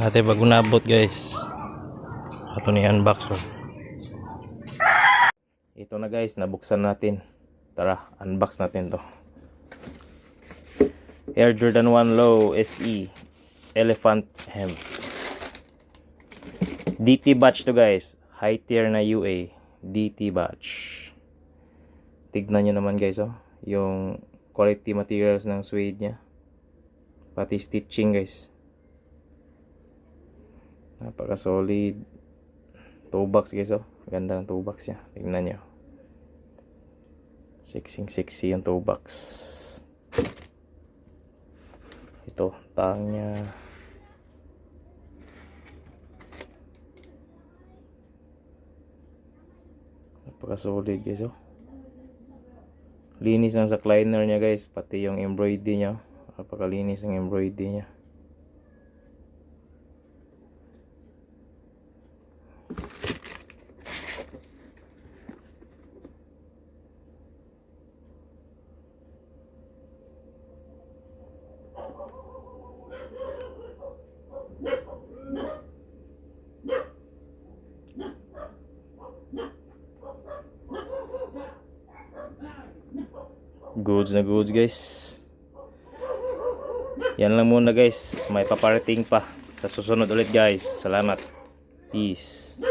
Ate bago nabot guys. Ato ni unbox oh. Ito na guys, nabuksan natin. Tara, unbox natin to. Air Jordan 1 Low SE Elephant Hemp. DT batch to guys. High tier na UA. DT batch. Tignan nyo naman guys oh. Yung quality materials ng suede nya. Pati stitching guys. Napaka solid. Toe box guys oh. Ganda ng toe box nya. Tignan nyo. Sexy yung toe box. Ito, tang nya. Napaka solid guys oh. Linis ang sa liner nya guys. Pati yung embroidery nya. Napakalinis ang embroidery nya. Goods na goods guys. Yan lang muna guys. May paparating pa. Sa susunod ulit guys. Salamat. Peace.